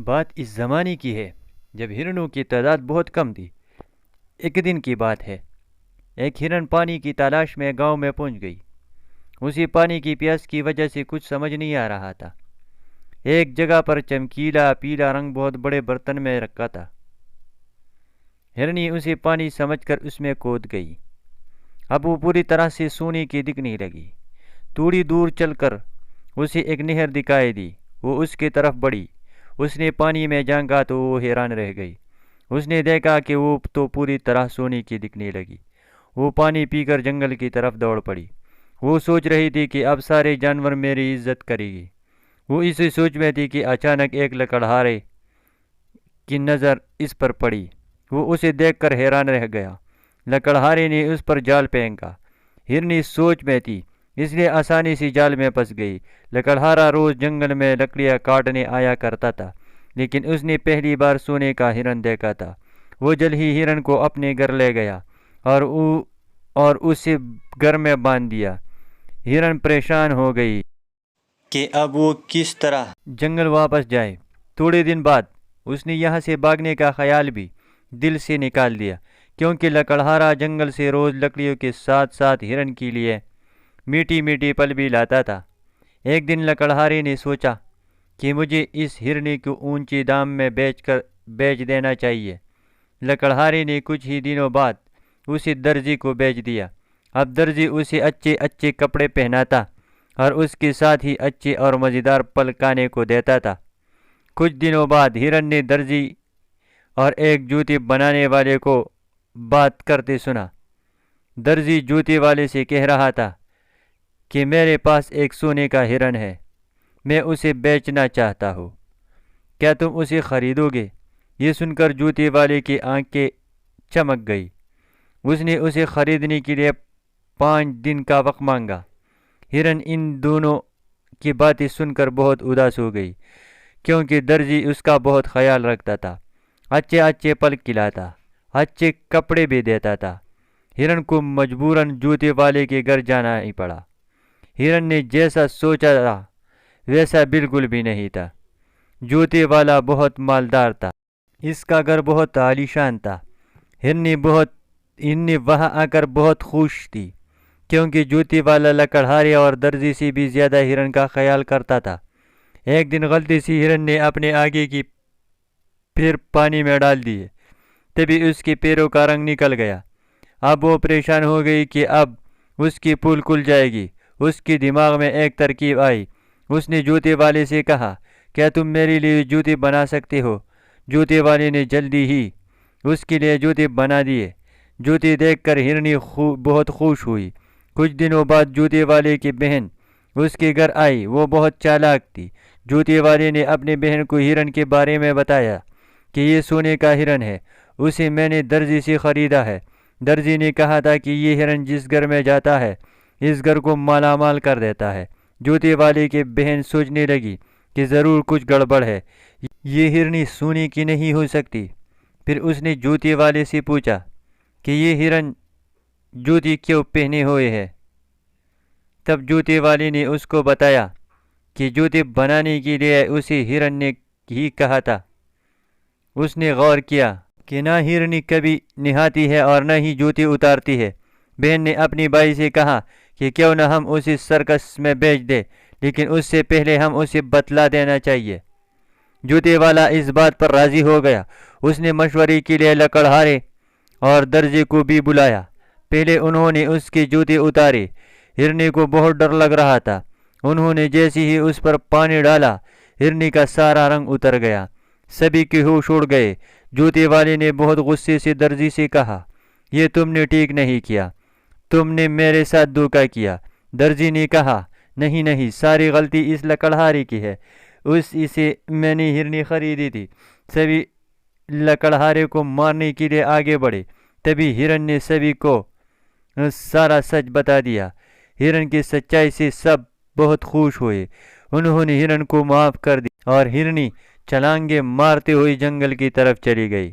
بات اس زمانے کی ہے جب ہرنوں کی تعداد بہت کم تھی۔ ایک دن کی بات ہے، ایک ہرن پانی کی تلاش میں گاؤں میں پہنچ گئی۔ اسے پانی کی پیاس کی وجہ سے کچھ سمجھ نہیں آ رہا تھا۔ ایک جگہ پر چمکیلا پیلا رنگ بہت بڑے برتن میں رکھا تھا۔ ہرنی اسے پانی سمجھ کر اس میں کود گئی۔ اب وہ پوری طرح سے سونے کی دکھنے لگی۔ تھوڑی دور چل کر اسے ایک نہر دکھائی دی۔ وہ اس کی طرف بڑھی۔ اس نے پانی میں جھانکا تو وہ حیران رہ گئی۔ اس نے دیکھا کہ وہ تو پوری طرح سونے کی دکھنے لگی۔ وہ پانی پی کر جنگل کی طرف دوڑ پڑی۔ وہ سوچ رہی تھی کہ اب سارے جانور میری عزت کرے گی۔ وہ اسی سوچ میں تھی کہ اچانک ایک لکڑہارے کی نظر اس پر پڑی۔ وہ اسے دیکھ کر حیران رہ گیا۔ لکڑہارے نے اس پر جال پھینکا۔ ہرنی سوچ میں تھی، اس لیے آسانی سے جال میں پھنس گئی۔ لکڑہارا روز جنگل میں لکڑیاں کاٹنے آیا کرتا تھا، لیکن اس نے پہلی بار سونے کا ہرن دیکھا تھا۔ وہ جلد ہی ہرن کو اپنے گھر لے گیا اور اسے گھر میں باندھ دیا۔ ہرن پریشان ہو گئی کہ اب وہ کس طرح جنگل واپس جائے۔ تھوڑے دن بعد اس نے یہاں سے بھاگنے کا خیال بھی دل سے نکال دیا، کیونکہ لکڑہارا جنگل سے روز لکڑیوں کے ساتھ ساتھ ہرن کے لیے میٹھی میٹھی پھل بھی لاتا تھا۔ ایک دن لکڑہارے نے سوچا کہ مجھے اس ہرنی کو اونچے دام میں بیچ دینا چاہیے۔ لکڑہارے نے کچھ ہی دنوں بعد اسے درزی کو بیچ دیا۔ اب درزی اسے اچھے اچھے کپڑے پہناتا اور اس کے ساتھ ہی اچھے اور مزیدار پھل کھانے کو دیتا تھا۔ کچھ دنوں بعد ہرن نے درزی اور ایک جوتے بنانے والے کو بات کرتے سنا۔ درزی جوتے والے سے کہہ رہا تھا کہ میرے پاس ایک سونے کا ہرن ہے، میں اسے بیچنا چاہتا ہوں، کیا تم اسے خریدو گے؟ یہ سن کر جوتے والے کی آنکھیں چمک گئی۔ اس نے اسے خریدنے کے لیے 5 دن کا وقت مانگا۔ ہرن ان دونوں کی باتیں سن کر بہت اداس ہو گئی، کیونکہ درزی اس کا بہت خیال رکھتا تھا، اچھے اچھے پھل کھلاتا، اچھے کپڑے بھی دیتا تھا۔ ہرن کو مجبوراً جوتے والے کے گھر جانا ہی پڑا۔ ہرن نے جیسا سوچا تھا ویسا بالکل بھی نہیں تھا۔ جوتے والا بہت مالدار تھا، اس کا گھر بہت عالیشان تھا۔ ہرن وہاں آ کر بہت خوش تھی، کیونکہ جوتے والا لکڑہارے اور درزی سے بھی زیادہ ہرن کا خیال کرتا تھا۔ ایک دن غلطی سے ہرن نے اپنے آگے کی پیر پانی میں ڈال دیے، تبھی اس کے پیروں کا رنگ نکل گیا۔ اب وہ پریشان ہو گئی کہ اب اس کی پول کھل جائے گی۔ اس کے دماغ میں ایک ترکیب آئی۔ اس نے جوتے والے سے کہا، کیا تم میرے لیے جوتے بنا سکتے ہو؟ جوتے والے نے جلدی ہی اس کے لیے جوتے بنا دیے۔ جوتے دیکھ کر ہرنی بہت خوش ہوئی۔ کچھ دنوں بعد جوتے والے کی بہن اس کے گھر آئی۔ وہ بہت چالاک تھی۔ جوتے والے نے اپنی بہن کو ہرن کے بارے میں بتایا کہ یہ سونے کا ہرن ہے، اسے میں نے درزی سے خریدا ہے۔ درزی نے کہا تھا کہ یہ ہرن جس گھر میں جاتا ہے اس گھر کو مالا مال کر دیتا ہے۔ جوتے والے کی بہن سوچنے لگی کہ ضرور کچھ گڑبڑ ہے، یہ ہرنی سونے کی نہیں ہو سکتی۔ پھر اس نے جوتے والے سے پوچھا کہ یہ ہرن جوتے کیوں پہنے ہوئے ہے؟ تب جوتے والے نے اس کو بتایا کہ جوتے بنانے کے لیے اسے ہرن نے ہی کہا تھا۔ اس نے غور کیا کہ نہ ہرنی کبھی نہاتی ہے اور نہ ہی جوتے اتارتی ہے۔ بہن نے اپنی بھائی سے کہا کہ کیوں نہ ہم اسے سرکس میں بیچ دیں، لیکن اس سے پہلے ہم اسے بتلا دینا چاہیے۔ جوتے والا اس بات پر راضی ہو گیا۔ اس نے مشورے کے لیے لکڑہارے اور درزی کو بھی بلایا۔ پہلے انہوں نے اس کے جوتے اتارے۔ ہرنی کو بہت ڈر لگ رہا تھا۔ انہوں نے جیسے ہی اس پر پانی ڈالا، ہرنی کا سارا رنگ اتر گیا۔ سبھی کے ہوش اڑ گئے۔ جوتے والے نے بہت غصے سے درزی سے کہا، یہ تم نے ٹھیک نہیں کیا، تم نے میرے ساتھ دھوکہ کیا۔ درزی نے کہا، نہیں، ساری غلطی اس لکڑہارے کی ہے، اسے میں نے ہرنی خریدی تھی۔ سبھی لکڑہارے کو مارنے کے لیے آگے بڑھے۔ تبھی ہرن نے سبھی کو سارا سچ بتا دیا۔ ہرن کی سچائی سے سب بہت خوش ہوئے۔ انہوں نے ہرن کو معاف کر دیا اور ہرنی چھلانگیں مارتے ہوئے جنگل کی طرف چلی گئی۔